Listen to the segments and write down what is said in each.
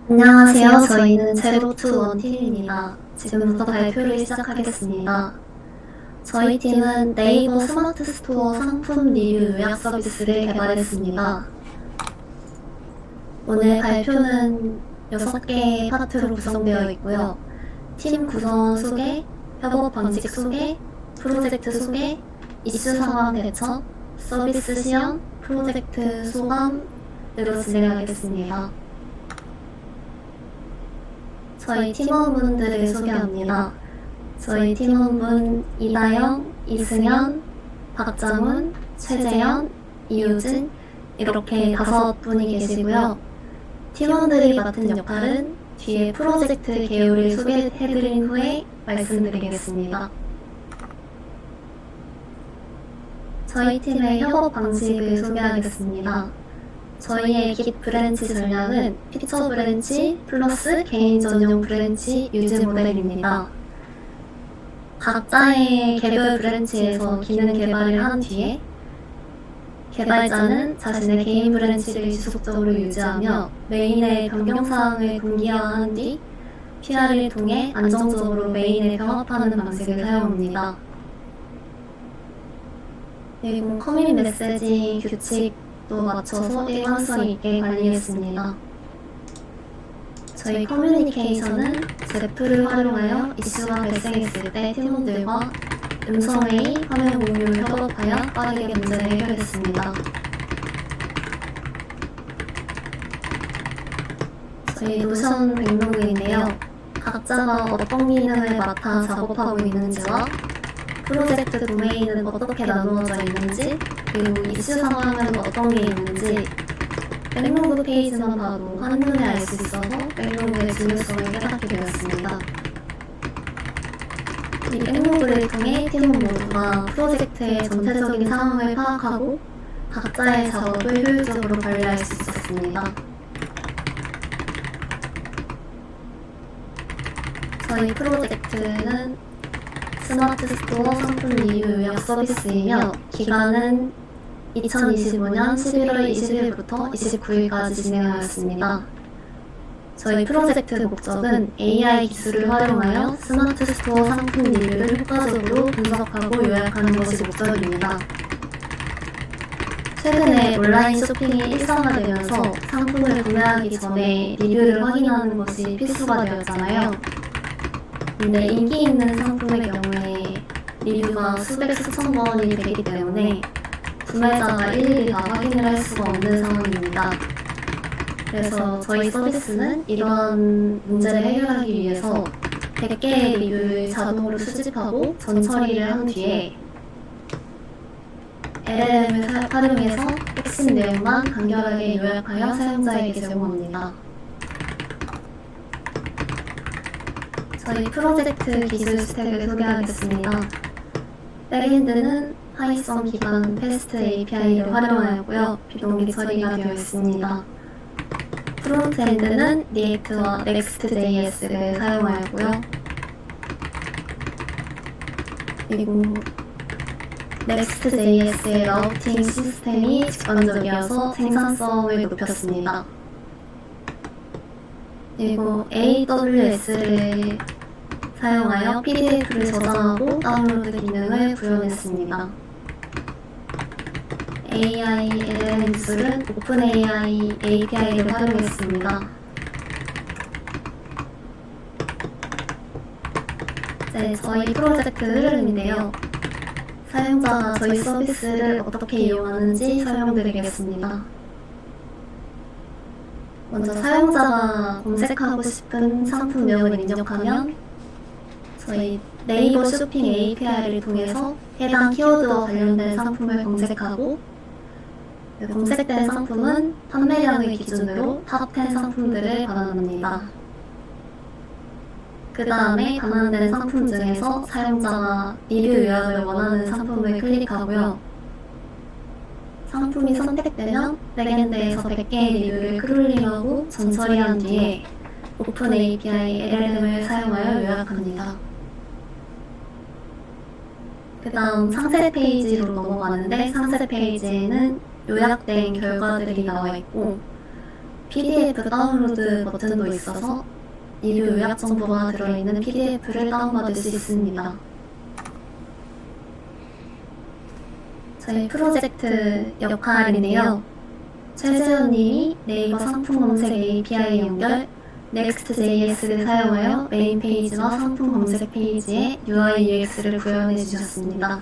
안녕하세요. 저희는 제로투원 팀입니다. 지금부터 발표를 시작하겠습니다. 저희 팀은 네이버 스마트 스토어 상품 리뷰 요약 서비스를 개발했습니다. 오늘 발표는 6개의 파트로 구성되어 있고요. 팀 구성 소개, 협업 방식 소개, 프로젝트 소개, 이슈 상황 대처, 서비스 시연, 프로젝트 소감으로 진행하겠습니다. 저희 팀원분들을 소개합니다. 저희 팀원분 이다영, 이승현, 박정훈, 최재현, 이유진 이렇게 5분이 계시고요. 팀원들이 맡은 역할은 뒤에 프로젝트 개요를 소개해드린 후에 말씀드리겠습니다. 저희 팀의 협업 방식을 소개하겠습니다. 저희의 깃 브랜치 전략은 피처 브랜치 플러스 개인 전용 브랜치 유지 모델입니다. 각자의 개별 브랜치에서 기능 개발을 한 뒤에 개발자는 자신의 개인 브랜치를 지속적으로 유지하며 메인의 변경사항을 공개화한 뒤 PR을 통해 안정적으로 메인에 병합하는 방식을 사용합니다. 그리고 커밋 메시지 규칙도 맞춰서 일관성 있게 관리했습니다. 저희 커뮤니케이션은 제프를 활용하여 이슈가 발생했을 때 팀원들과 음성회의, 화면 공유를 협업하여 빠르게 문제를 해결했습니다. 저희 노션 백로그인데요. 각자가 어떤 기능을 맡아 작업하고 있는지와 프로젝트 도메인은 어떻게 나누어져 있는지, 그리고 이슈 상황은 어떤 게 있는지 백로그 페이지만 봐도 한눈에 알 수 있어서 백로그의 중요성을 깨닫게 되었습니다. 이 백로그를 통해 팀원 모두가 프로젝트의 전체적인 상황을 파악하고 각자의 작업을 효율적으로 관리할 수 있었습니다. 저희 프로젝트는 스마트 스토어 상품 리뷰 요약 서비스이며 기간은 2025년 11월 20일부터 29일까지 진행하였습니다. 저희 프로젝트 목적은 AI 기술을 활용하여 스마트 스토어 상품 리뷰를 효과적으로 분석하고 요약하는 것이 목적입니다. 최근에 온라인 쇼핑이 일상화되면서 상품을 구매하기 전에 리뷰를 확인하는 것이 필수가 되었잖아요. 근데 인기 있는 상품의 경우에 리뷰가 수백 수천 번이 되기 때문에 구매자가 일일이 다 확인을 할 수가 없는 상황입니다. 그래서 저희 서비스는 이러한 문제를 해결하기 위해서 100개의 리뷰를 자동으로 수집하고 전처리를 한 뒤에 LLM을 활용해서 핵심 내용만 간결하게 요약하여 사용자에게 제공합니다. 저희 프로젝트 기술 스택을 소개하겠습니다. 백엔드는 파이썬 기반 패스트 API를 활용하였고요. 비동기 처리가 되어 있습니다. 프론트엔드는 리액트와 넥스트.js를 사용하였고요. 그리고 넥스트.js의 라우팅 시스템이 직관적이어서 생산성을 높였습니다. 그리고 AWS를 사용하여 PDF를 저장하고 다운로드 기능을 구현했습니다. AI LLM 기술은 오픈AI API를 활용했습니다. 저희 프로젝트 흐름인데요. 사용자가 저희 서비스를 어떻게 이용하는지 설명드리겠습니다. 먼저 사용자가 검색하고 싶은 상품명을 입력하면 저희 네이버 쇼핑 API를 통해서 해당 키워드와 관련된 상품을 검색하고 검색된 상품은 판매량을 기준으로 탑10 상품들을 반환합니다. 그 다음에 반환된 상품 중에서 사용자가 리뷰 요약을 원하는 상품을 클릭하고요. 상품이 선택되면 백엔드에서 100개의 리뷰를 크롤링하고 전처리한 뒤에 오픈 API LLM을 사용하여 요약합니다. 그 다음 상세 페이지로 넘어가는데 상세 페이지에는 요약된 결과들이 나와 있고 PDF 다운로드 버튼도 있어서 리뷰 요약 정보가 들어있는 PDF를 다운받을 수 있습니다. 저희 프로젝트 역할인데요. 최재현님이 네이버 상품 검색 API 연결, Next.js를 사용하여 메인 페이지와 상품 검색 페이지에 UI UX를 구현해 주셨습니다.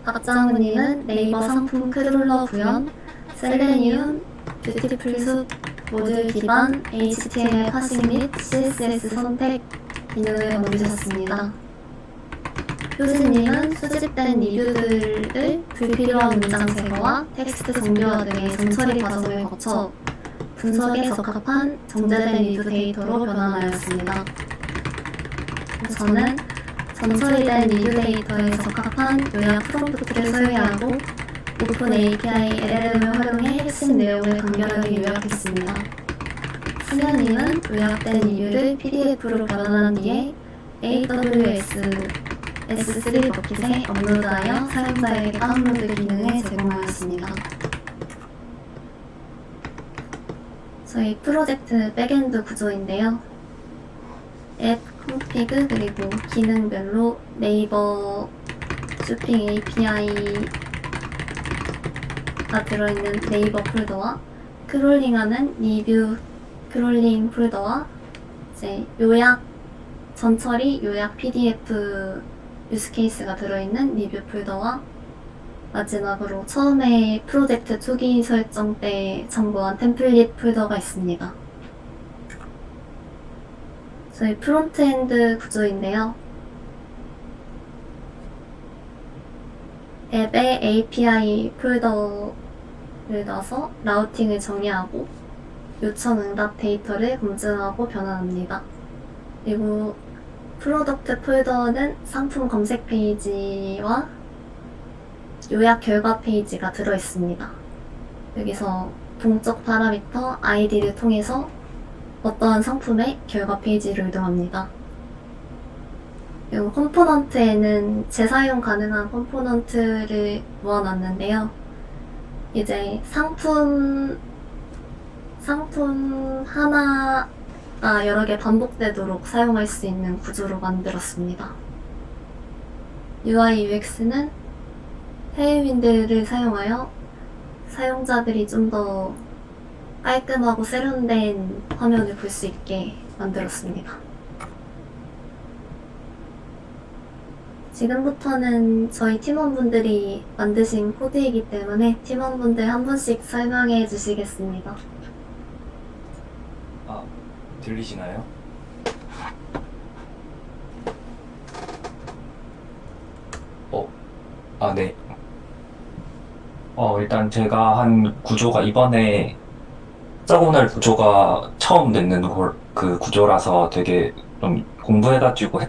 박장훈님은 네이버 상품 크롤러 구현, 셀레니움, 뷰티풀숲, 모듈 기반, HTML 파싱 및 CSS 선택 기능을 건드셨습니다. 효진님은 수집된 리뷰들을 불필요한 문장 제거와 텍스트 정교화 등의 전처리 과정을 거쳐 분석에 적합한 정제된 리뷰 데이터로 변환하였습니다. 저는 전처리된 리뷰 데이터에 적합한 요약 프롬프트를 소유하고 오픈 API LLM을 활용해 핵심 내용을 간결하게 요약했습니다. 승현님은 요약된 리뷰를 PDF로 변환한 뒤에 AWS S3 버킷에 업로드하여 사용자에게 다운로드 기능을 제공하였습니다. 저희 프로젝트 백엔드 구조인데요. 앱 콘피그 그리고 기능별로 네이버 쇼핑 API가 들어있는 네이버 폴더와 크롤링하는 리뷰 크롤링 폴더와 이제 요약 전처리 요약 PDF 유스케이스가 들어있는 리뷰 폴더와 마지막으로 처음에 프로젝트 초기 설정 때 참고한 템플릿 폴더가 있습니다. 저희 프론트엔드 구조인데요. 앱에 API 폴더를 넣어서 라우팅을 정의하고 요청 응답 데이터를 검증하고 변환합니다. 그리고 프로덕트 폴더는 상품 검색 페이지와 요약 결과 페이지가 들어있습니다. 여기서 동적 파라미터 ID를 통해서 어떠한 상품의 결과 페이지를 이동합니다. 그리고 컴포넌트에는 재사용 가능한 컴포넌트를 모아놨는데요. 이제 상품 하나가 여러 개 반복되도록 사용할 수 있는 구조로 만들었습니다. UI UX는 테일윈드를 사용하여 사용자들이 좀 더 깔끔하고 세련된 화면을 볼 수 있게 만들었습니다. 지금부터는 저희 팀원분들이 만드신 코드이기 때문에 팀원분들 한 분씩 설명해 주시겠습니다. 들리시나요? 네. 일단 제가 한 구조가 이번에 짝고날 구조가 처음 냈는 그 구조라서 되게 좀 공부해가지고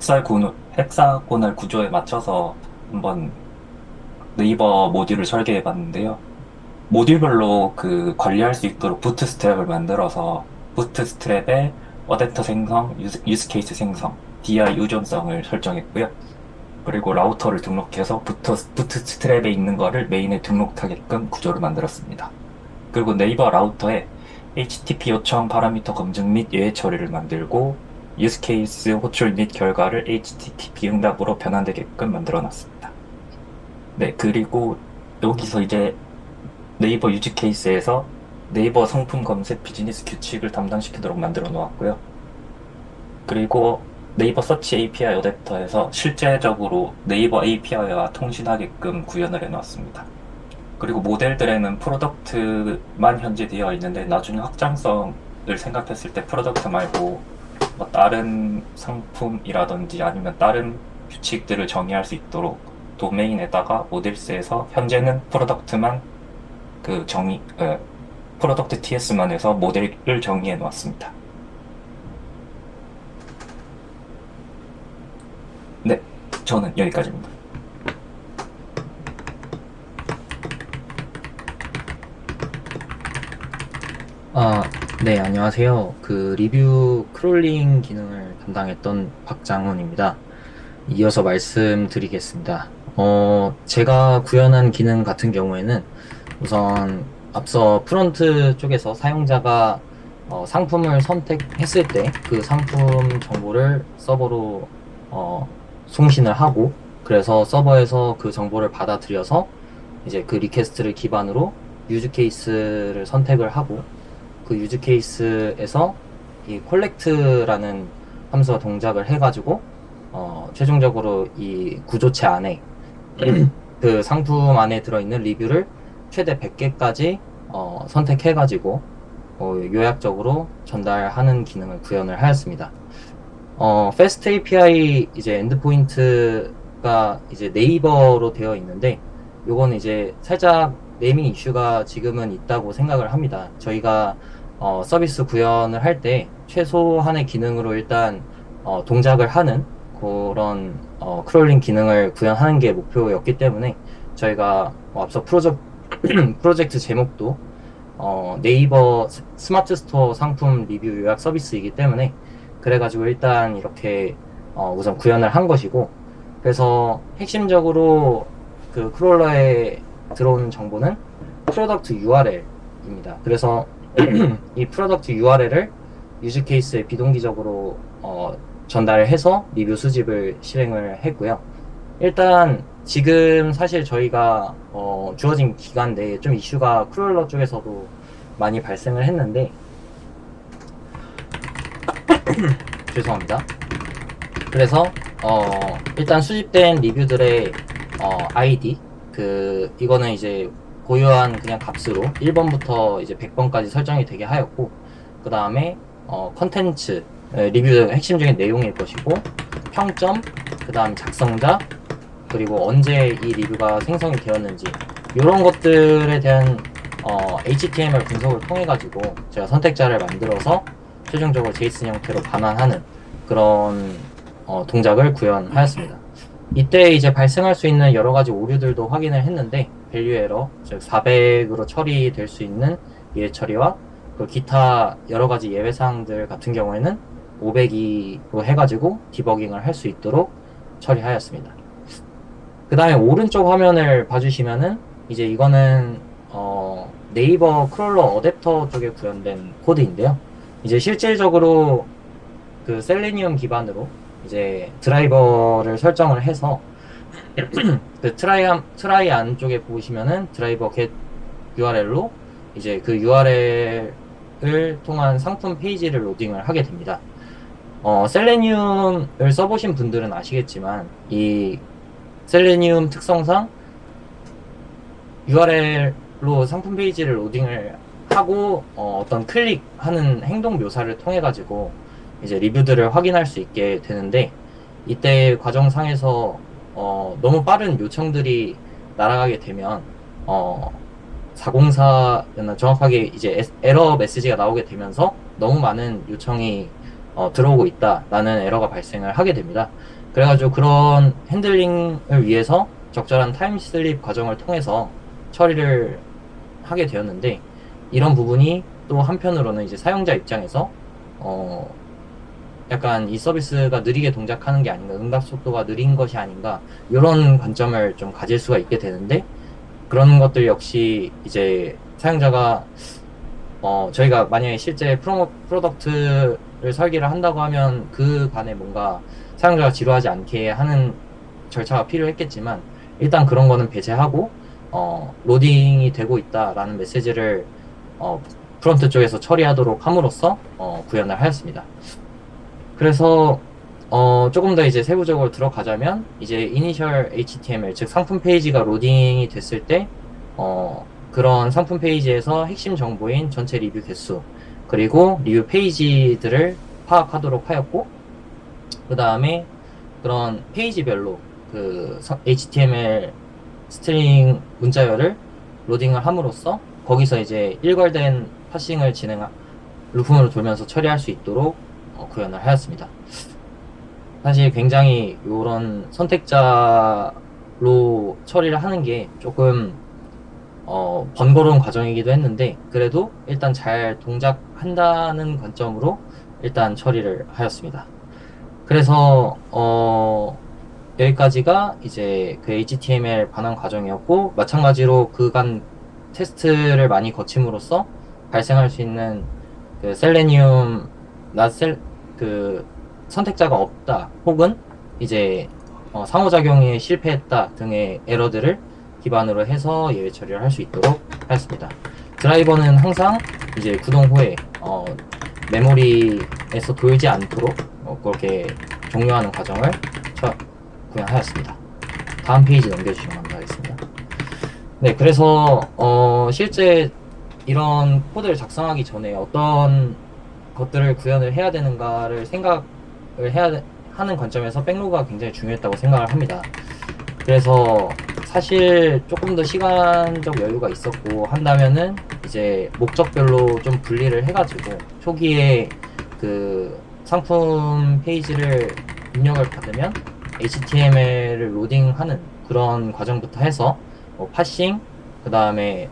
헥사고날 구조에 맞춰서 한번 네이버 모듈을 설계해봤는데요. 모듈별로 그 관리할 수 있도록 부트스트랩을 만들어서 부트스트랩에 어댑터 생성, 유스케이스 생성, DI 의존성을 설정했고요. 그리고 라우터를 등록해서 부트스트랩에 있는 거를 메인에 등록하게끔 구조를 만들었습니다. 그리고 네이버 라우터에 HTTP 요청 파라미터 검증 및 예외 처리를 만들고 유스케이스 호출 및 결과를 HTTP 응답으로 변환되게끔 만들어놨습니다. 네, 그리고 여기서 이제 네이버 유즈 케이스에서 네이버 상품 검색 비즈니스 규칙을 담당시키도록 만들어 놓았고요. 그리고 네이버 서치 API 어댑터에서 실제적으로 네이버 API와 통신하게끔 구현을 해놨습니다. 그리고 모델들에는 프로덕트만 현재 되어 있는데 나중에 확장성을 생각했을 때 프로덕트 말고 뭐 다른 상품이라든지 아니면 다른 규칙들을 정의할 수 있도록 도메인에다가 모델스에서 현재는 프로덕트만 프로덕트 TS만 해서 모델을 정의해 놓았습니다. 네, 저는 여기까지입니다. 네, 안녕하세요. 그 리뷰 크롤링 기능을 담당했던 박장훈입니다. 이어서 말씀드리겠습니다. 제가 구현한 기능 같은 경우에는 우선 앞서 프론트 쪽에서 사용자가 상품을 선택했을 때 그 상품 정보를 서버로 송신을 하고, 그래서 서버에서 그 정보를 받아들여서 이제 그 리퀘스트를 기반으로 유즈 케이스를 선택을 하고, 그 유즈 케이스에서 이 콜렉트라는 함수가 동작을 해가지고 최종적으로 이 구조체 안에 그 상품 안에 들어있는 리뷰를 최대 100개까지 선택해가지고 요약적으로 전달하는 기능을 구현을 하였습니다. Fast API 이제 엔드포인트가 이제 네이버로 되어 있는데, 요건 이제 살짝 네이밍 이슈가 지금은 있다고 생각을 합니다. 저희가 서비스 구현을 할 때 최소한의 기능으로 일단 동작을 하는 그런 크롤링 기능을 구현하는 게 목표였기 때문에, 저희가 앞서 프로젝트 제목도 네이버 스마트 스토어 상품 리뷰 요약 서비스이기 때문에, 그래가지고 일단 이렇게 우선 구현을 한 것이고, 그래서 핵심적으로 그 크롤러에 들어오는 정보는 프로덕트 URL입니다. 그래서 이 프로덕트 URL을 유즈 케이스에 비동기적으로 전달을 해서 리뷰 수집을 실행을 했고요. 일단 지금 사실 저희가 주어진 기간 내에 좀 이슈가 크롤러 쪽에서도 많이 발생을 했는데 죄송합니다. 그래서 일단 수집된 리뷰들의 아이디, 이거는 이제 고유한 그냥 값으로 1번부터 이제 100번까지 설정이 되게 하였고, 그 다음에 컨텐츠, 리뷰 핵심적인 내용일 것이고, 평점, 그 다음 작성자, 그리고 언제 이 리뷰가 생성이 되었는지, 이런 것들에 대한 HTML 분석을 통해 가지고 제가 선택자를 만들어서 최종적으로 제이슨 형태로 반환하는 그런 동작을 구현하였습니다. 이때 이제 발생할 수 있는 여러 가지 오류들도 확인을 했는데, 밸류 에러, 즉 400으로 처리될 수 있는 예외 처리와 그 기타 여러 가지 예외 사항들 같은 경우에는 500으로 해가지고 디버깅을 할 수 있도록 처리하였습니다. 그 다음에 오른쪽 화면을 봐주시면은 이제 이거는 네이버 크롤러 어댑터 쪽에 구현된 코드인데요. 이제 실질적으로 그 셀레니움 기반으로 이제 드라이버를 설정을 해서 그 트라이 안쪽에 보시면은 드라이버 get URL로 이제 그 URL을 통한 상품 페이지를 로딩을 하게 됩니다. 셀레니움을 써보신 분들은 아시겠지만, 이 셀레니움 특성상 URL로 상품 페이지를 로딩을 하고 어떤 클릭하는 행동 묘사를 통해 가지고 이제 리뷰들을 확인할 수 있게 되는데, 이때 과정상에서 너무 빠른 요청들이 날아가게 되면 404였나 정확하게 이제 에러 메시지가 나오게 되면서 너무 많은 요청이 들어오고 있다라는 에러가 발생을 하게 됩니다. 그래가지고 그런 핸들링을 위해서 적절한 타임슬립 과정을 통해서 처리를 하게 되었는데, 이런 부분이 또 한편으로는 이제 사용자 입장에서 약간 이 서비스가 느리게 동작하는 게 아닌가, 응답 속도가 느린 것이 아닌가, 이런 관점을 좀 가질 수가 있게 되는데, 그런 것들 역시 이제 사용자가 저희가 만약에 실제 프로덕트를 설계를 한다고 하면 그 반에 뭔가 사용자가 지루하지 않게 하는 절차가 필요했겠지만, 일단 그런 거는 배제하고 로딩이 되고 있다라는 메시지를 프론트 쪽에서 처리하도록 함으로써 구현을 하였습니다. 그래서 조금 더 이제 세부적으로 들어가자면, 이제 이니셜 HTML, 즉 상품 페이지가 로딩이 됐을 때 그런 상품 페이지에서 핵심 정보인 전체 리뷰 개수, 그리고 리뷰 페이지들을 파악하도록 하였고, 그 다음에 그런 페이지별로 그 HTML 스트링 문자열을 로딩을 함으로써 거기서 이제 일괄된 파싱을 루프으로 돌면서 처리할 수 있도록 구현을 하였습니다. 사실 굉장히 이런 선택자로 처리를 하는 게 조금 번거로운 과정이기도 했는데, 그래도 일단 잘 동작한다는 관점으로 일단 처리를 하였습니다. 그래서 여기까지가 이제 그 HTML 반환 과정이었고, 마찬가지로 그간 테스트를 많이 거침으로써 발생할 수 있는 그 셀레니움 그 선택자가 없다 혹은 이제 상호작용에 실패했다 등의 에러들을 기반으로 해서 예외 처리를 할 수 있도록 하였습니다. 드라이버는 항상 이제 구동 후에 메모리에서 돌지 않도록 그렇게 종료하는 과정을 구현하였습니다. 다음 페이지 넘겨주시면 감사하겠습니다. 네, 그래서 실제 이런 코드를 작성하기 전에 어떤 것들을 구현을 해야 되는가를 생각을 하는 관점에서 백로그가 굉장히 중요했다고 생각을 합니다. 그래서 사실 조금 더 시간적 여유가 있었고 한다면은 이제 목적별로 좀 분리를 해가지고 초기에 그 상품 페이지를 입력을 받으면 HTML을 로딩하는 그런 과정부터 해서 파싱, 그 다음에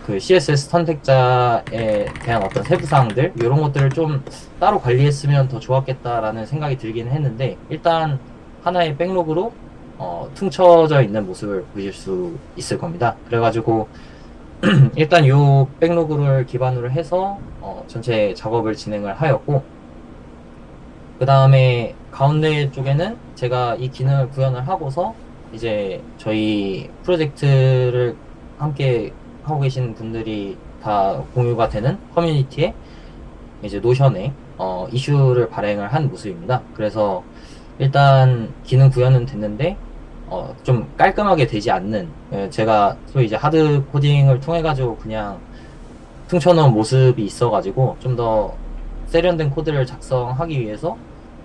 그 CSS 선택자에 대한 어떤 세부사항들 이런 것들을 좀 따로 관리했으면 더 좋았겠다라는 생각이 들긴 했는데 일단 하나의 백로그로 퉁쳐져 있는 모습을 보실 수 있을 겁니다. 그래가지고 일단 이 백로그를 기반으로 해서 전체 작업을 진행을 하였고 그 다음에 가운데 쪽에는 제가 이 기능을 구현을 하고서 이제 저희 프로젝트를 함께 하고 계신 분들이 다 공유가 되는 커뮤니티에 이제 노션에 이슈를 발행을 한 모습입니다. 그래서 일단 기능 구현은 됐는데 좀 깔끔하게 되지 않는 제가 소위 이제 하드 코딩을 통해 가지고 그냥 퉁쳐놓은 모습이 있어 가지고 좀 더 세련된 코드를 작성하기 위해서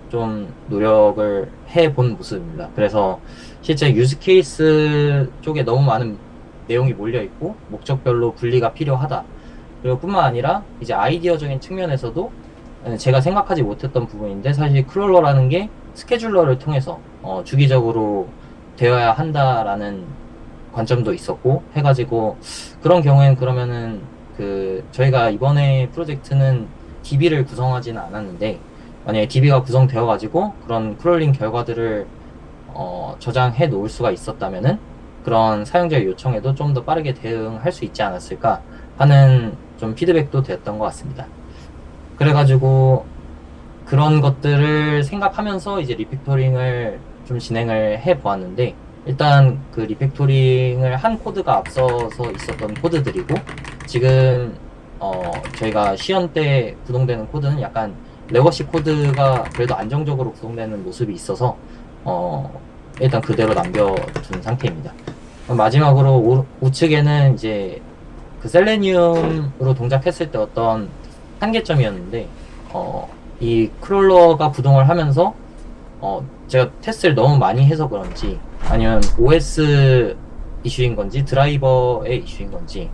좀 노력을 해본 모습입니다. 그래서 실제 유즈 케이스 쪽에 너무 많은 내용이 몰려 있고 목적별로 분리가 필요하다. 그리고 뿐만 아니라 이제 아이디어적인 측면에서도 제가 생각하지 못했던 부분인데 사실 크롤러라는 게 스케줄러를 통해서 주기적으로 되어야 한다라는 관점도 있었고 해가지고 그런 경우엔 그러면은 그 저희가 이번에 프로젝트는 DB를 구성하지는 않았는데 만약에 DB가 구성되어 가지고 그런 크롤링 결과들을 저장해 놓을 수가 있었다면은 그런 사용자의 요청에도 좀 더 빠르게 대응할 수 있지 않았을까 하는 좀 피드백도 되었던 것 같습니다. 그래가지고 그런 것들을 생각하면서 이제 리팩토링을 좀 진행을 해 보았는데 일단 그 리팩토링을 한 코드가 앞서서 있었던 코드들이고 지금 저희가 시연 때 구동되는 코드는 약간 레거시 코드가 그래도 안정적으로 구동되는 모습이 있어서 일단 그대로 남겨둔 상태입니다. 마지막으로 우측에는 이제 그 셀레니움으로 동작했을 때 어떤 한계점이었는데 이 크롤러가 구동을 하면서 제가 테스트를 너무 많이 해서 그런지 아니면 OS 이슈인 건지 드라이버의 이슈인 건지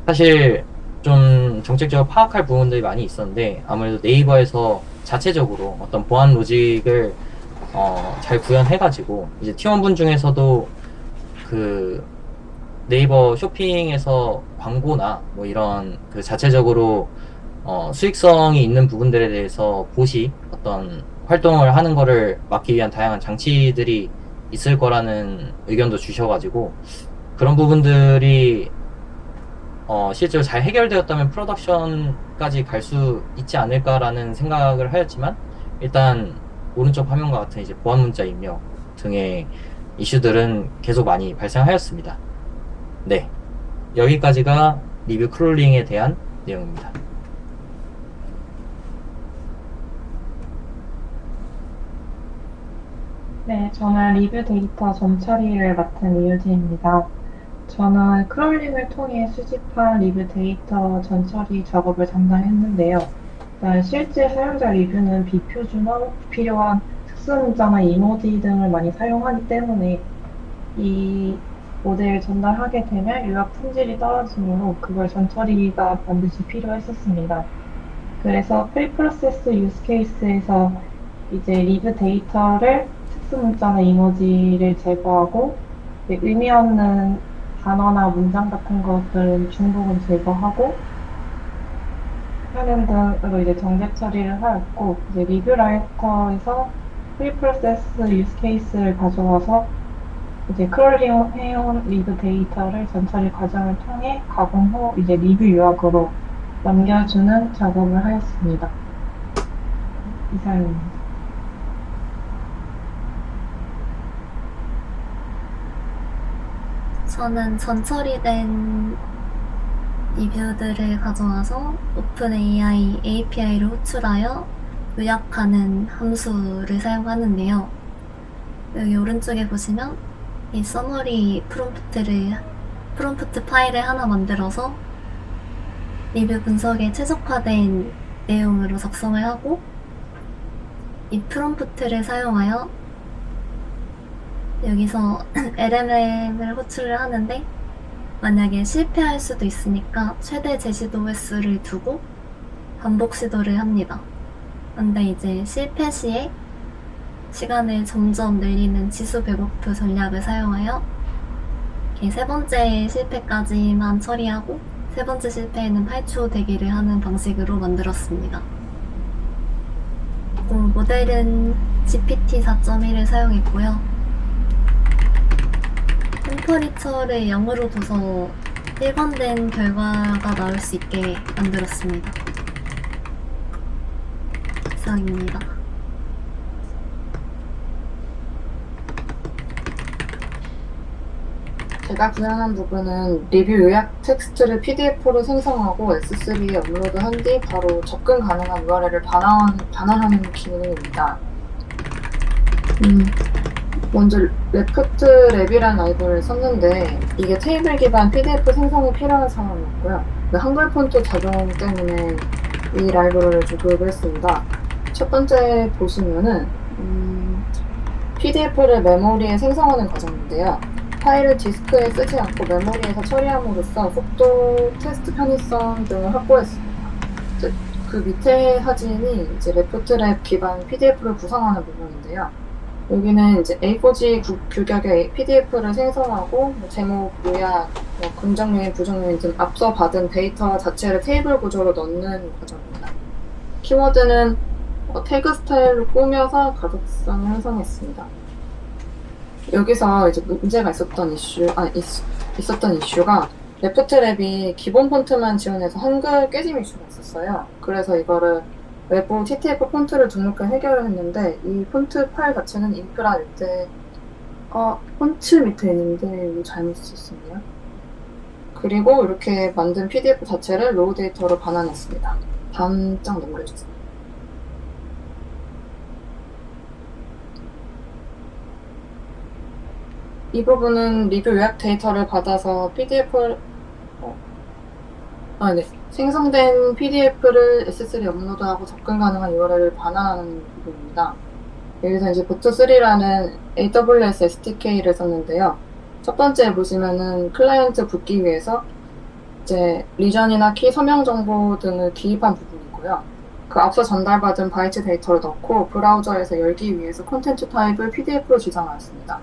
사실 좀 정책적으로 파악할 부분들이 많이 있었는데 아무래도 네이버에서 자체적으로 어떤 보안 로직을 잘 구현해가지고 이제 팀원분 중에서도 그 네이버 쇼핑에서 광고나 뭐 이런 그 자체적으로 수익성이 있는 부분들에 대해서 보시 어떤 활동을 하는 거를 막기 위한 다양한 장치들이 있을 거라는 의견도 주셔가지고 그런 부분들이 실제로 잘 해결되었다면 프로덕션까지 갈 수 있지 않을까라는 생각을 하였지만 일단 오른쪽 화면과 같은 이제 보안 문자 입력 등의 이슈들은 계속 많이 발생하였습니다. 네, 여기까지가 리뷰 크롤링에 대한 내용입니다. 네, 저는 리뷰 데이터 전처리를 맡은 이유진입니다. 저는 크롤링을 통해 수집한 리뷰 데이터 전처리 작업을 담당했는데요. 일단 실제 사용자 리뷰는 비표준어, 필요한 특수문자나 이모지 등을 많이 사용하기 때문에 이 모델을 전달하게 되면 요약 품질이 떨어지므로 그걸 전처리가 반드시 필요했었습니다. 그래서 프리프로세스 유즈 케이스에서 이제 리뷰 데이터를 특수문자나 이모지를 제거하고 의미 없는 단어나 문장 같은 것들은 중복은 제거하고 하는 등으로 이제 정제 처리를 하였고 이제 리뷰 라이터에서 프리프로세스 유즈 케이스를 가져와서 이제 크롤링 해온 리뷰 데이터를 전처리 과정을 통해 가공 후 이제 리뷰 요약으로 남겨주는 작업을 하였습니다. 이상입니다. 저는 전처리된 리뷰들을 가져와서 오픈AI API를 호출하여 요약하는 함수를 사용하는데요. 여기 오른쪽에 보시면 이 서머리 프롬프트 파일을 하나 만들어서 리뷰 분석에 최적화된 내용으로 작성을 하고 이 프롬프트를 사용하여 여기서 LMM을 호출을 하는데 만약에 실패할 수도 있으니까 최대 제시도 횟수를 두고 반복 시도를 합니다. 근데 이제 실패 시에 시간을 점점 늘리는 지수 배고프 전략을 사용하여 이렇게 세 번째 실패까지만 처리하고 세 번째 실패에는 8초 대기를 하는 방식으로 만들었습니다. 모델은 GPT 4.1을 사용했고요. 템퍼리처를 0으로 둬서 일관된 결과가 나올 수 있게 만들었습니다. 이상입니다. 제가 구현한 부분은 리뷰 요약 텍스트를 PDF로 생성하고 S3에 업로드한 뒤 바로 접근 가능한 URL을 반환하는 기능입니다. 먼저 레프트 랩이라는 라이브러리를 썼는데 이게 테이블 기반 PDF 생성이 필요한 상황이었고요. 한글 폰트 작용 때문에 이 라이브러리를 좀 도입을 했습니다. 첫 번째 보시면은 PDF를 메모리에 생성하는 과정인데요. 파일을 디스크에 쓰지 않고 메모리에서 처리함으로써 속도, 테스트 편의성 등을 확보했습니다. 그 밑에 사진이 이제 레프트랩 기반 PDF를 구성하는 부분인데요. 여기는 이제 A4G 규격의 PDF를 생성하고 제목, 요약, 긍정요인, 부정요인 등 앞서 받은 데이터 자체를 테이블 구조로 넣는 과정입니다. 키워드는 태그 스타일로 꾸며서 가독성을 형성했습니다. 여기서 이제 문제가 있었던 이슈가 레프트랩이 기본 폰트만 지원해서 한글 깨짐 이슈가 있었어요. 그래서 이거를 외부 TTF 폰트를 등록해 해결을 했는데 이 폰트 파일 자체는 인프라 밑에 폰트 밑에 있는데 이거 잘못 썼었네요. 그리고 이렇게 만든 PDF 자체를 로우 데이터로 반환했습니다. 다음 장 넘겨주세요. 이 부분은 리뷰 요약 데이터를 받아서 생성된 PDF를 S3에 업로드하고 접근 가능한 URL을 반환하는 부분입니다. 여기서 이제 보트3라는 AWS SDK를 썼는데요. 첫 번째 보시면은 클라이언트 붙기 위해서 이제 리전이나 키, 서명 정보 등을 기입한 부분이고요. 그 앞서 전달받은 바이트 데이터를 넣고 브라우저에서 열기 위해서 콘텐츠 타입을 PDF로 지정하였습니다.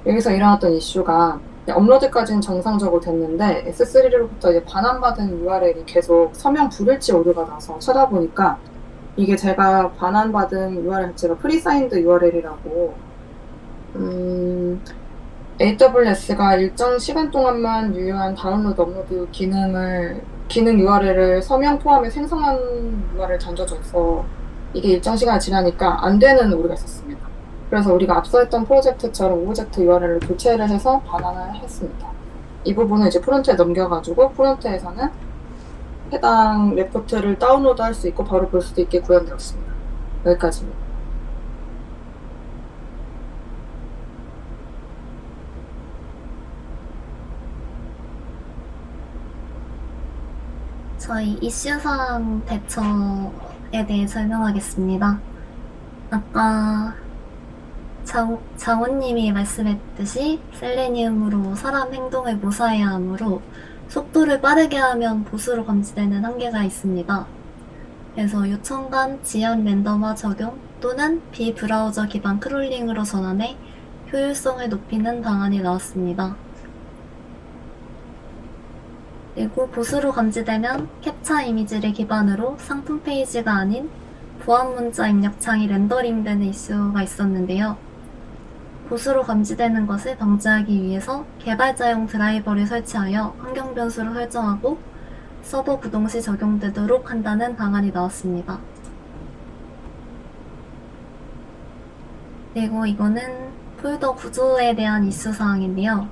여기서 일어났던 이슈가 업로드까지는 정상적으로 됐는데 S3로부터 이제 반환받은 URL이 계속 서명 불일치 오류가 나서 찾아보니까 이게 제가 반환받은 URL 자체가 프리사인드 URL이라고 AWS가 일정 시간 동안만 유효한 다운로드 업로드 기능 URL을 서명 포함해 생성한 URL 던져줘서 이게 일정 시간이 지나니까 안 되는 오류가 있었습니다. 그래서 우리가 앞서 했던 프로젝트처럼 오브젝트 URL을 교체를 해서 반환을 했습니다. 이 부분을 이제 프론트에 넘겨가지고 프론트에서는 해당 레포트를 다운로드 할 수 있고 바로 볼 수도 있게 구현되었습니다. 여기까지입니다. 저희 이슈사항 대처에 대해 설명하겠습니다. 아까 장호님이 말씀했듯이 셀레니움으로 사람 행동을 모사해야 하므로 속도를 빠르게 하면 보수로 감지되는 한계가 있습니다. 그래서 요청간 지연 랜덤화 적용 또는 비브라우저 기반 크롤링으로 전환해 효율성을 높이는 방안이 나왔습니다. 그리고 보수로 감지되면 캡처 이미지를 기반으로 상품 페이지가 아닌 보안 문자 입력창이 렌더링되는 이슈가 있었는데요. 보수로 감지되는 것을 방지하기 위해서 개발자용 드라이버를 설치하여 환경 변수를 설정하고 서버 구동 시 적용되도록 한다는 방안이 나왔습니다. 그리고 이거는 폴더 구조에 대한 이슈 사항인데요.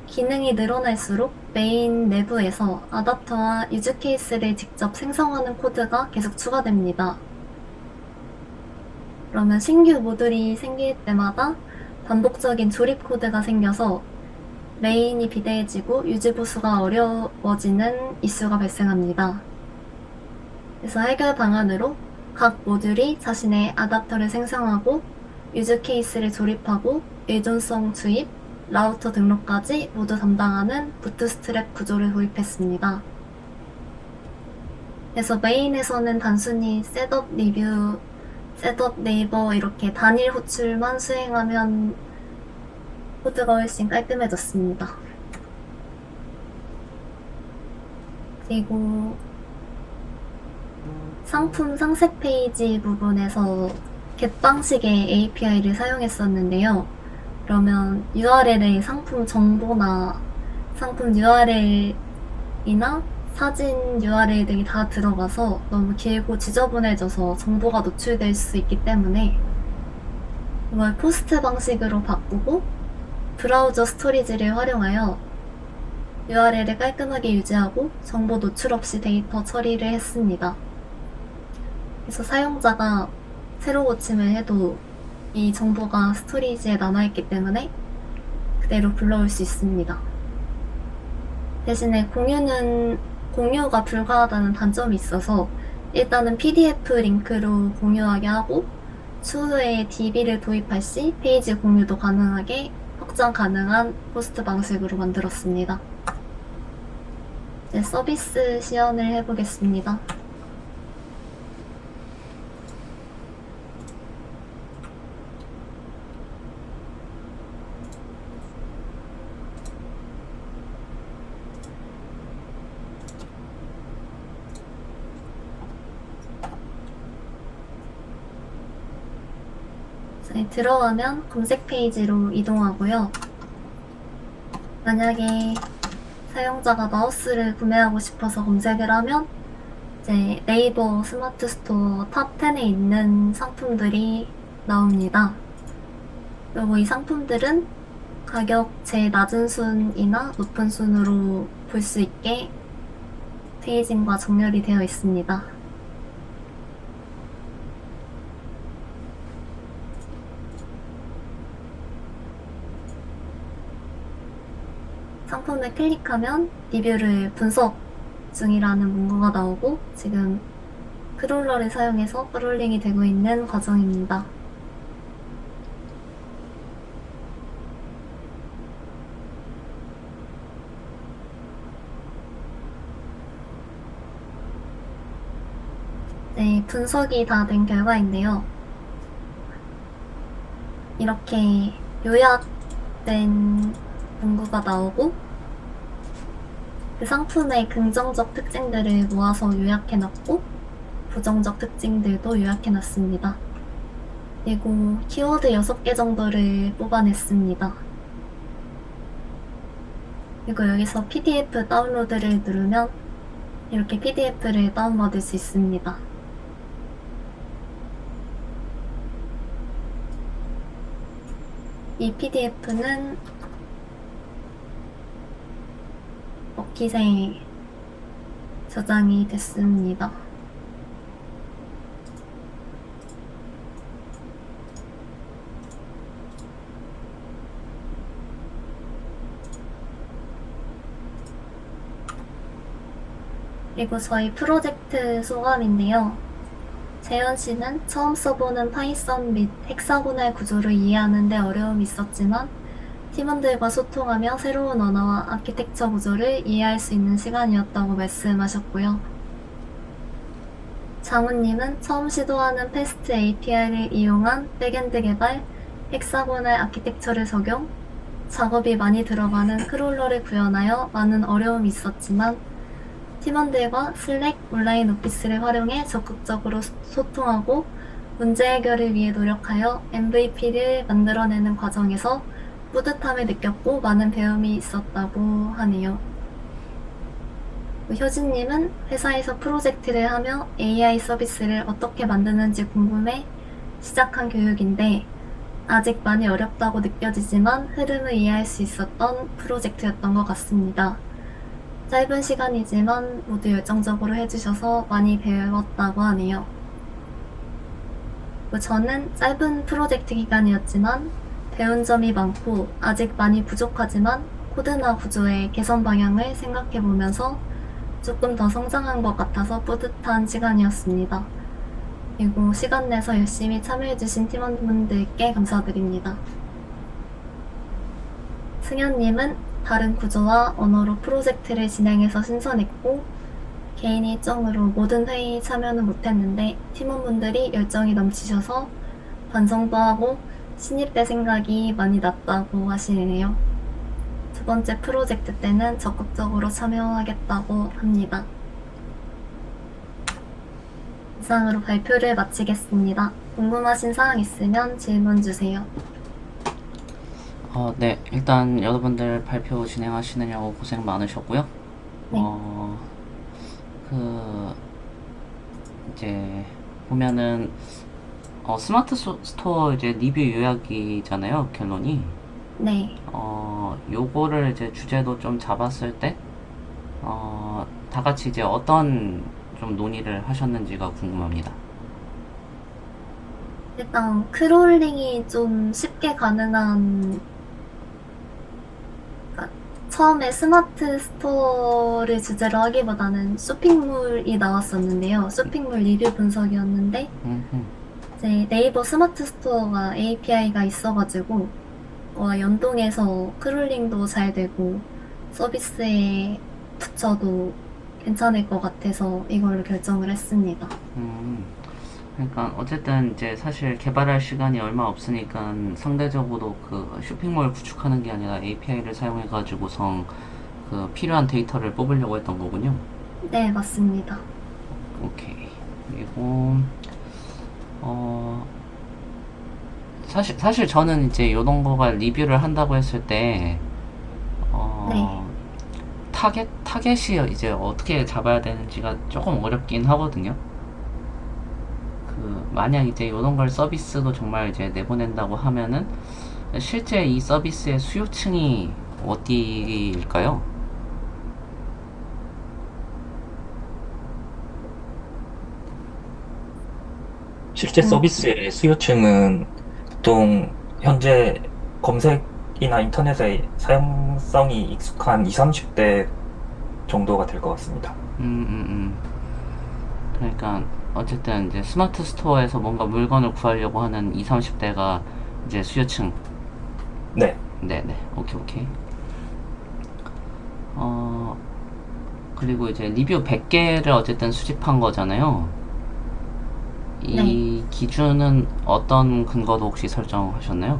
기능이 늘어날수록 메인 내부에서 아답터와 유즈 케이스를 직접 생성하는 코드가 계속 추가됩니다. 그러면 신규 모듈이 생길 때마다 반복적인 조립 코드가 생겨서 메인이 비대해지고 유지 보수가 어려워지는 이슈가 발생합니다. 그래서 해결 방안으로 각 모듈이 자신의 아답터를 생성하고 유즈 케이스를 조립하고 의존성 주입, 라우터 등록까지 모두 담당하는 부트스트랩 구조를 도입했습니다. 그래서 메인에서는 단순히 셋업 리뷰, 셋업 네이버 이렇게 단일 호출만 수행하면 코드가 훨씬 깔끔해졌습니다. 그리고 상품 상세 페이지 부분에서 get 방식의 API를 사용했었는데요. 그러면 URL에 상품 정보나 상품 URL이나 사진 URL 등이 다 들어가서 너무 길고 지저분해져서 정보가 노출될 수 있기 때문에 이걸 포스트 방식으로 바꾸고 브라우저 스토리지를 활용하여 URL을 깔끔하게 유지하고 정보 노출 없이 데이터 처리를 했습니다. 그래서 사용자가 새로 고침을 해도 이 정보가 스토리지에 남아있기 때문에 그대로 불러올 수 있습니다. 대신에 공유가 불가하다는 단점이 있어서 일단은 PDF 링크로 공유하게 하고 추후에 DB를 도입할 시 페이지 공유도 가능하게 확장 가능한 포스트 방식으로 만들었습니다. 이제 서비스 시연을 해보겠습니다. 들어가면 검색 페이지로 이동하고요. 만약에 사용자가 마우스를 구매하고 싶어서 검색을 하면 이제 네이버 스마트 스토어 탑 10에 있는 상품들이 나옵니다. 그리고 이 상품들은 가격 제일 낮은 순이나 높은 순으로 볼 수 있게 페이징과 정렬이 되어 있습니다. 상품을 클릭하면 리뷰를 분석 중이라는 문구가 나오고 지금 크롤러를 사용해서 크롤링이 되고 있는 과정입니다. 네, 분석이 다 된 결과인데요. 이렇게 요약된 문구가 나오고 그 상품의 긍정적 특징들을 모아서 요약해놨고 부정적 특징들도 요약해놨습니다. 그리고 키워드 6개 정도를 뽑아냈습니다. 그리고 여기서 PDF 다운로드를 누르면 이렇게 PDF를 다운받을 수 있습니다. 이 PDF는 버킷에 저장이 됐습니다. 그리고 저희 프로젝트 소감인데요. 재현 씨는 처음 써보는 파이썬 및 헥사고널 구조를 이해하는 데 어려움이 있었지만 팀원들과 소통하며 새로운 언어와 아키텍처 구조를 이해할 수 있는 시간이었다고 말씀하셨고요. 장훈님은 처음 시도하는 패스트 API를 이용한 백엔드 개발, 헥사고널 아키텍처를 적용, 작업이 많이 들어가는 크롤러를 구현하여 많은 어려움이 있었지만 팀원들과 슬랙, 온라인 오피스를 활용해 적극적으로 소통하고 문제 해결을 위해 노력하여 MVP를 만들어내는 과정에서 뿌듯함을 느꼈고 많은 배움이 있었다고 하네요. 효진님은 회사에서 프로젝트를 하며 AI 서비스를 어떻게 만드는지 궁금해 시작한 교육인데 아직 많이 어렵다고 느껴지지만 흐름을 이해할 수 있었던 프로젝트였던 것 같습니다. 짧은 시간이지만 모두 열정적으로 해주셔서 많이 배웠다고 하네요. 저는 짧은 프로젝트 기간이었지만 배운 점이 많고 아직 많이 부족하지만 코드나 구조의 개선 방향을 생각해보면서 조금 더 성장한 것 같아서 뿌듯한 시간이었습니다. 그리고 시간 내서 열심히 참여해주신 팀원분들께 감사드립니다. 승현님은 다른 구조와 언어로 프로젝트를 진행해서 신선했고 개인 일정으로 모든 회의에 참여는 못했는데 팀원분들이 열정이 넘치셔서 반성도 하고 신입 때 생각이 많이 났다고 하시네요. 두 번째 프로젝트 때는 적극적으로 참여하겠다고 합니다. 이상으로 발표를 마치겠습니다. 궁금하신 사항 있으면 질문 주세요. 네, 일단 여러분들 발표 진행하시느냐고 고생 많으셨고요. 네. 이제 보면은 스마트 스토어 이제 리뷰 요약이잖아요, 결론이. 네. 요거를 이제 주제도 좀 잡았을 때, 다 같이 이제 어떤 좀 논의를 하셨는지가 궁금합니다. 일단 크롤링이 좀 쉽게 가능한 처음에 스마트 스토어를 주제로 하기보다는 쇼핑몰이 나왔었는데요. 쇼핑몰 리뷰 분석이었는데 이제 네이버 스마트 스토어가 API가 있어가지고 연동해서 크롤링도 잘 되고 서비스에 붙여도 괜찮을 것 같아서 이걸로 결정을 했습니다. 그러니까 어쨌든 이제 사실 개발할 시간이 얼마 없으니까 상대적으로 그 쇼핑몰 구축하는 게 아니라 API를 사용해 가지고선 그 필요한 데이터를 뽑으려고 했던 거군요. 네, 맞습니다. 오케이. 그리고 사실 저는 이제 이런 거가 리뷰를 한다고 했을 때 네. 타겟이 이제 어떻게 잡아야 되는지가 조금 어렵긴 하거든요. 만약 이제 이런 걸 서비스로 정말 이제 내보낸다고 하면은 실제 이 서비스의 수요층이 어디일까요? 실제 서비스의 수요층은 보통 현재 검색이나 인터넷의 사용성이 익숙한 20, 30대 정도가 될 것 같습니다. 그러니까 어쨌든 이제 스마트 스토어에서 뭔가 물건을 구하려고 하는 20, 30대가 이제 수요층. 네. 네네. 오케이. 그리고 이제 리뷰 100개를 어쨌든 수집한 거잖아요. 이 기준은 어떤 근거도 혹시 설정하셨나요?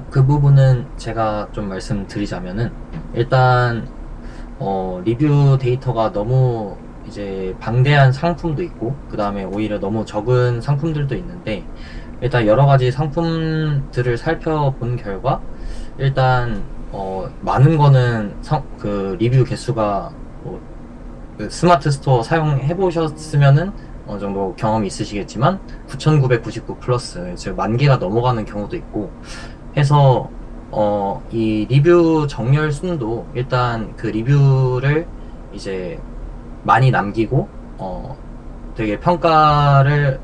그 부분은 제가 좀 말씀드리자면은 일단 리뷰 데이터가 너무 이제 방대한 상품도 있고 그 다음에 오히려 너무 적은 상품들도 있는데 일단 여러 가지 상품들을 살펴본 결과 일단 많은 거는 그 리뷰 개수가 그 스마트 스토어 사용해 보셨으면은 어느 정도 경험이 있으시겠지만 9,999 플러스 즉 10,000개가 넘어가는 경우도 있고 해서 이 리뷰 정렬 순도 일단 그 리뷰를 이제 많이 남기고 되게 평가를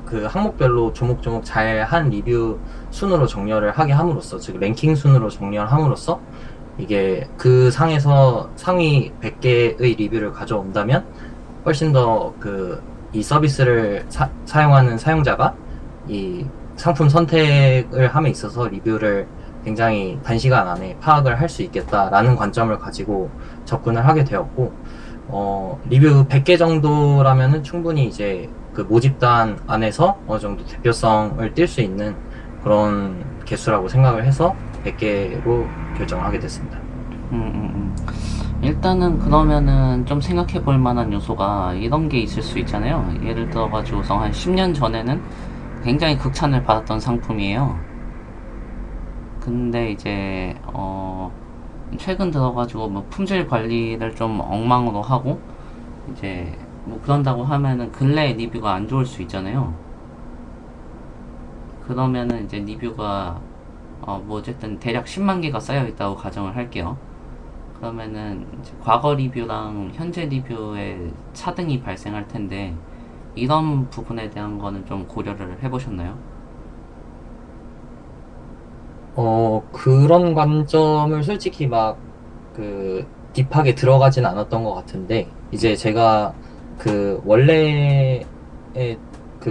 그 항목별로 조목조목 잘 한 리뷰 순으로 정렬을 하게 함으로써 즉 랭킹 순으로 정렬 함으로써 이게 그 상에서 상위 100개의 리뷰를 가져온다면 훨씬 더 이 서비스를 사용하는 사용자가 이 상품 선택을 함에 있어서 리뷰를 굉장히 단시간 안에 파악을 할 수 있겠다라는 관점을 가지고 접근을 하게 되었고 리뷰 100개 정도라면은 충분히 이제 그 모집단 안에서 어느 정도 대표성을 띌 수 있는 그런 개수라고 생각을 해서 100개로 결정을 하게 됐습니다. 일단은 그러면은 좀 생각해 볼 만한 요소가 이런 게 있을 수 있잖아요. 예를 들어가지고서 한 10년 전에는 굉장히 극찬을 받았던 상품이에요. 근데 이제 최근 들어가지고 뭐 품질 관리를 좀 엉망으로 하고 이제 뭐 그런다고 하면은 근래 리뷰가 안 좋을 수 있잖아요. 그러면은 이제 리뷰가 뭐 어쨌든 대략 10만 개가 쌓여 있다고 가정을 할게요. 그러면은 이제 과거 리뷰랑 현재 리뷰에 차등이 발생할 텐데 이런 부분에 대한 거는 좀 고려를 해보셨나요? 그런 관점을 솔직히 막 딥하게 들어가진 않았던 것 같은데, 이제 제가 원래의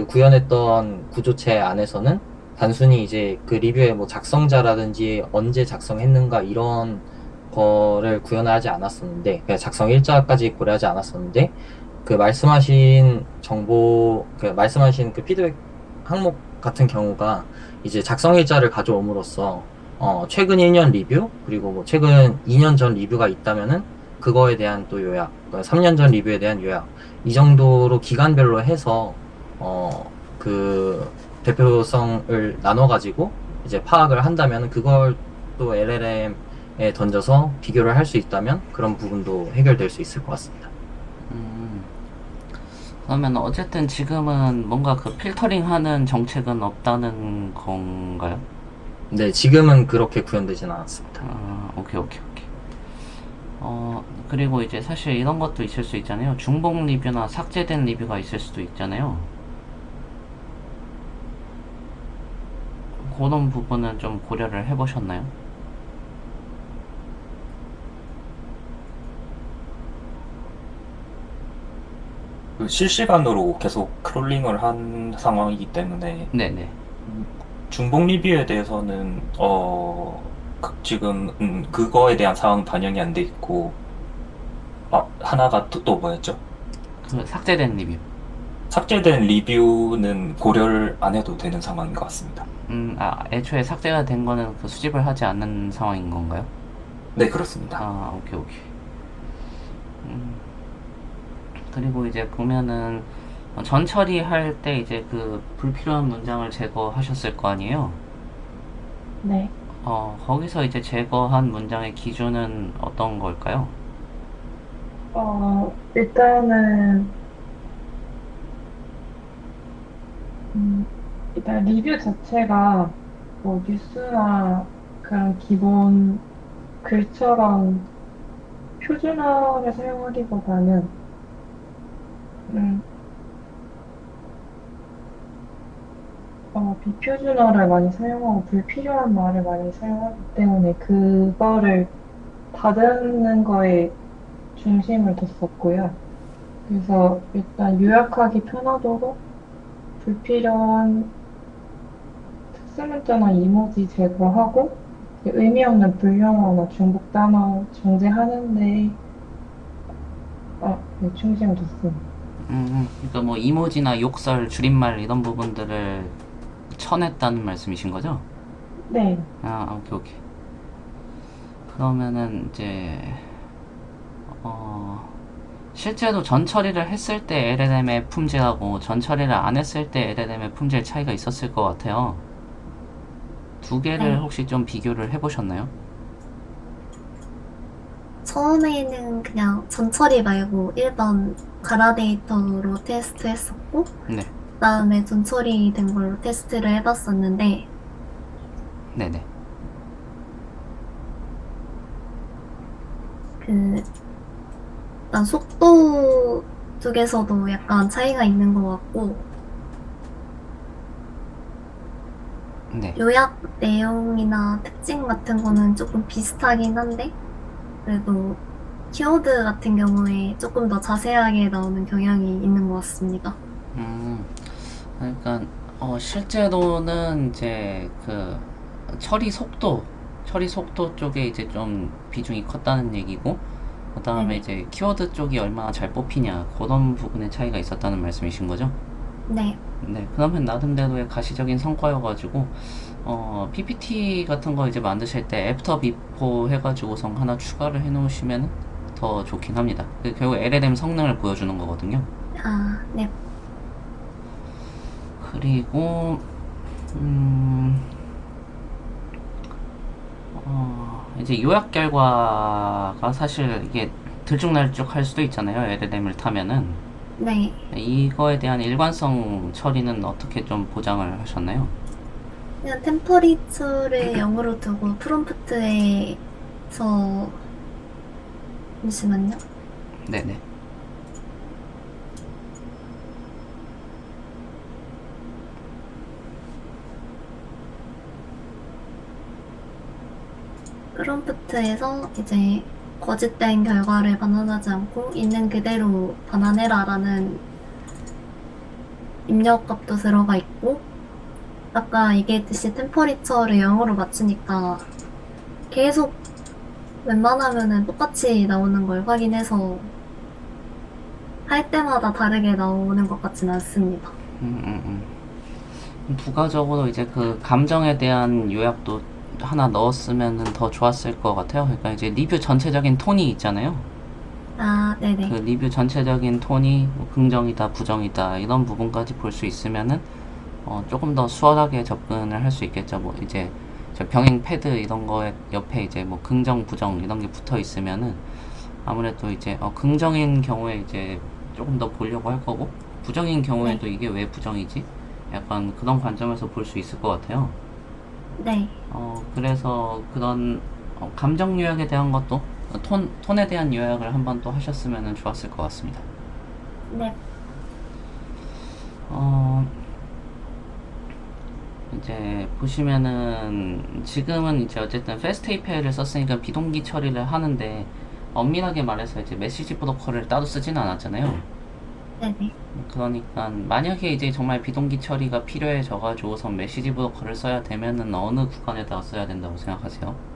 구현했던 구조체 안에서는 단순히 이제 그 리뷰의 뭐 작성자라든지 언제 작성했는가 이런 거를 구현하지 않았었는데, 그냥 작성 일자까지 고려하지 않았었는데, 말씀하신 정보, 말씀하신 피드백 항목 같은 경우가 이제 작성 일자를 가져옴으로써 최근 1년 리뷰, 그리고 뭐 최근 2년 전 리뷰가 있다면은 그거에 대한 또 요약, 3년 전 리뷰에 대한 요약, 이 정도로 기간별로 해서 대표성을 나눠가지고 이제 파악을 한다면 그걸 또 LLM에 던져서 비교를 할 수 있다면 그런 부분도 해결될 수 있을 것 같습니다. 그러면 어쨌든 지금은 뭔가 필터링 하는 정책은 없다는 건가요? 네, 지금은 그렇게 구현되진 않았습니다. 오케이. 그리고 이제 사실 이런 것도 있을 수 있잖아요. 중복 리뷰나 삭제된 리뷰가 있을 수도 있잖아요. 그런 부분은 좀 고려를 해보셨나요? 실시간으로 계속 크롤링을 한 상황이기 때문에 네네. 중복 리뷰에 대해서는 지금 그거에 대한 사항 반영이 안 돼 있고 하나가 또 뭐였죠? 삭제된 리뷰. 삭제된 리뷰는 고려를 안 해도 되는 상황인 것 같습니다. 애초에 삭제가 된 거는 수집을 하지 않는 상황인 건가요? 네, 그렇습니다. 오케이. 그리고 이제 보면은 전 처리할 때 이제 불필요한 문장을 제거하셨을 거 아니에요? 네. 거기서 이제 제거한 문장의 기준은 어떤 걸까요? 일단은, 일단 리뷰 자체가 뭐 뉴스나 그런 기본 글처럼 표준어를 사용하기보다는 비표준어를 많이 사용하고 불필요한 말을 많이 사용하기 때문에 그거를 다듬는 거에 중심을 뒀었고요. 그래서 일단 요약하기 편하도록 불필요한 특수문자나 이모지 제거하고 의미 없는 불용어나 중복 단어 정제하는데 중심을 뒀습니다. 그러니까 뭐 이모지나 욕설, 줄임말 이런 부분들을 쳐냈다는 말씀이신 거죠? 네. 오케이. 그러면은 이제 실제로 전 처리를 했을 때 LLM의 품질하고 전 처리를 안 했을 때 LLM의 품질 차이가 있었을 것 같아요. 두 개를 네. 혹시 좀 비교를 해보셨나요? 처음에는 그냥 전처리 말고 일반 가라 데이터로 테스트했었고, 네. 그다음에 전처리 된 걸로 테스트를 해봤었는데, 네네. 일단 속도 쪽에서도 약간 차이가 있는 것 같고, 네. 요약 내용이나 특징 같은 거는 조금 비슷하긴 한데, 그래도 키워드 같은 경우에 조금 더 자세하게 나오는 경향이 있는 것 같습니다. 그러니까 실제로는 이제 처리 속도 쪽에 이제 좀 비중이 컸다는 얘기고, 그다음에 이제 키워드 쪽이 얼마나 잘 뽑히냐 그런 부분의 차이가 있었다는 말씀이신 거죠? 네. 네, 그러면 나름대로의 가시적인 성과여가지고 PPT 같은 거 이제 만드실 때 애프터 비포 해가지고선 하나 추가를 해놓으시면 더 좋긴 합니다. 결국 LLM 성능을 보여주는 거거든요. 아, 네. 그리고 이제 요약 결과가 사실 이게 들쭉날쭉할 수도 있잖아요. LLM을 타면은. 네. 이거에 대한 일관성 처리는 어떻게 좀 보장을 하셨나요? 그냥 템퍼리처를 0으로 두고 프롬프트에서 잠시만요. 네네. 프롬프트에서 이제 거짓된 결과를 반환하지 않고 있는 그대로 반환해라라는 입력값도 들어가 있고, 아까 얘기했듯이 템퍼리처를 0으로 맞추니까 계속 웬만하면은 똑같이 나오는 걸 확인해서 할 때마다 다르게 나오는 것 같진 않습니다. 부가적으로 이제 그 감정에 대한 요약도 하나 넣었으면 더 좋았을 것 같아요. 그러니까 이제 리뷰 전체적인 톤이 있잖아요. 아, 네네. 그 리뷰 전체적인 톤이 뭐 긍정이다, 부정이다 이런 부분까지 볼 수 있으면은 조금 더 수월하게 접근을 할 수 있겠죠. 뭐 이제 저 병행 패드 이런 거에 옆에 이제 뭐 긍정, 부정 이런 게 붙어 있으면은 아무래도 이제 긍정인 경우에 이제 조금 더 보려고 할 거고 부정인 경우에도 이게 왜 부정이지? 약간 그런 관점에서 볼 수 있을 것 같아요. 네. 그래서 그런 감정 요약에 대한 것도 톤에 대한 요약을 한번 또 하셨으면 좋았을 것 같습니다. 네. 이제 보시면은 지금은 이제 어쨌든 패스트 API를 썼으니까 비동기 처리를 하는데 엄밀하게 말해서 이제 메시지 브로커를 따로 쓰지는 않았잖아요. 네네. 그러니까 만약에 이제 정말 비동기 처리가 필요해져가지고서 메시지 브로커를 써야 되면은 어느 구간에다가 써야 된다고 생각하세요?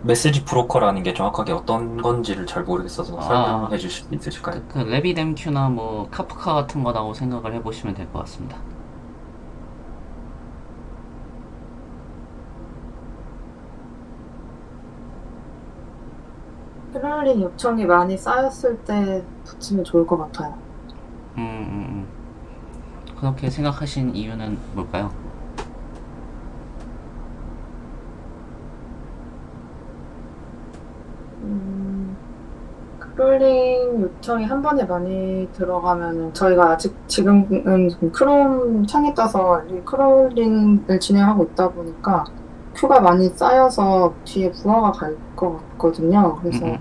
메시지 브로커라는 게 정확하게 어떤 건지를 잘 모르겠어서 설명해 주실 수 있으실까요? 그 레비뎀큐나 뭐 카프카 같은 거라고 생각을 해보시면 될 것 같습니다. 크롤링 요청이 많이 쌓였을 때 붙이면 좋을 것 같아요. 그렇게 생각하신 이유는 뭘까요? 크롤링 요청이 한 번에 많이 들어가면은 저희가 아직 지금은 크롬 창에 떠서 크롤링을 진행하고 있다 보니까 큐가 많이 쌓여서 뒤에 부하가 갈 것 같거든요. 그래서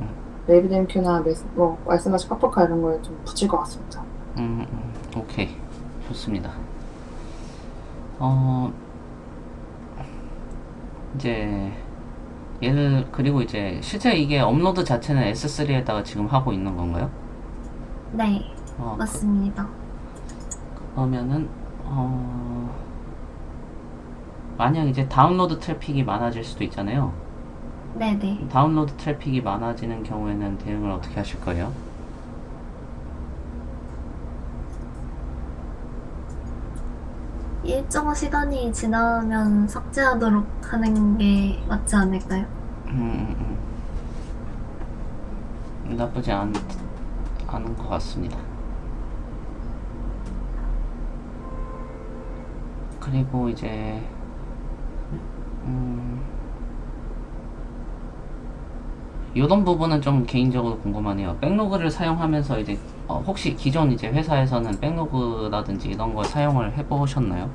레이비뎀큐나 뭐 말씀하신 카프카 이런 거에 좀 붙일 것 같습니다. 오케이, 좋습니다. 이제 그리고 이제 실제 이게 업로드 자체는 S3에다가 지금 하고 있는 건가요? 네. 맞습니다. 그러면은 만약 이제 다운로드 트래픽이 많아질 수도 있잖아요. 네네. 다운로드 트래픽이 많아지는 경우에는 대응을 어떻게 하실 거예요? 일정 시간이 지나면 삭제하도록 하는 게 맞지 않을까요? 나쁘지 않은 것 같습니다. 그리고 이제 이런 부분은 좀 개인적으로 궁금하네요. 백로그를 사용하면서 이제 혹시 기존 이제 회사에서는 백로그라든지 이런 걸 사용을 해보셨나요?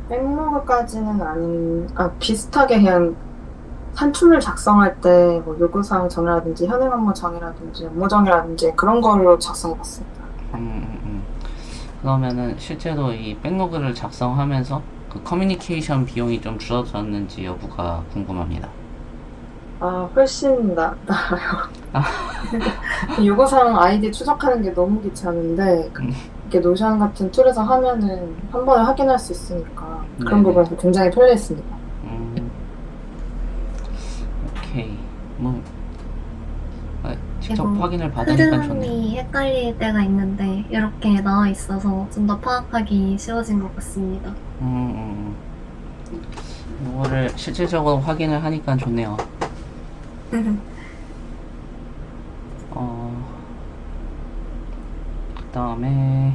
백로그까지는 비슷하게 그냥 한 툴을 작성할 때 뭐 요구사항 정이라든지 현행 업무 정이라든지 업무 정이라든지 그런 걸로 작성해봤습니다. 그러면은 실제로 이 백로그를 작성하면서 그 커뮤니케이션 비용이 좀 줄어들었는지 여부가 궁금합니다. 훨씬 나아요. 요구사항 아이디 추적하는 게 너무 귀찮은데 이렇게 노션 같은 툴에서 하면은 한 번에 확인할 수 있으니까 그런 부분에서 굉장히 편리했습니다. 오케이. 뭐 직접 그리고 확인을 받으니까 좋네요. 흐름이 헷갈릴 때가 있는데 이렇게 나와 있어서 좀 더 파악하기 쉬워진 것 같습니다. 이거를 실질적으로 확인을 하니까 좋네요. 그 다음에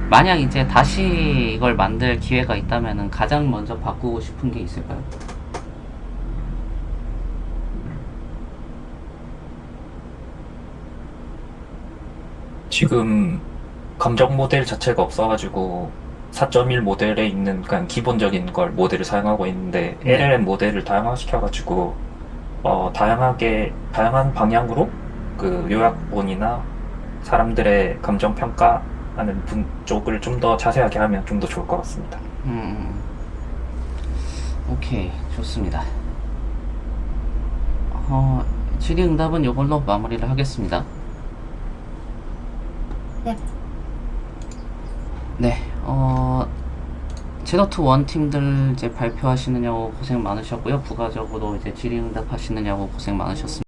만약 이제 다시 이걸 만들 기회가 있다면은 가장 먼저 바꾸고 싶은 게 있을까요? 지금 감정 모델 자체가 없어가지고 4.1 모델에 있는 그냥 기본적인 걸 모델을 사용하고 있는데 네. LLM 모델을 다양화시켜가지고 다양한 방향으로 그 요약본이나 사람들의 감정 평가하는 쪽을 좀 더 자세하게 하면 좀 더 좋을 것 같습니다. 오케이, 좋습니다. 질의응답은 이걸로 마무리를 하겠습니다. 네. 네, 제너트1 팀들 이제 발표하시느냐고 고생 많으셨고요. 부가적으로 이제 질의응답 하시느냐고 고생 많으셨습니다.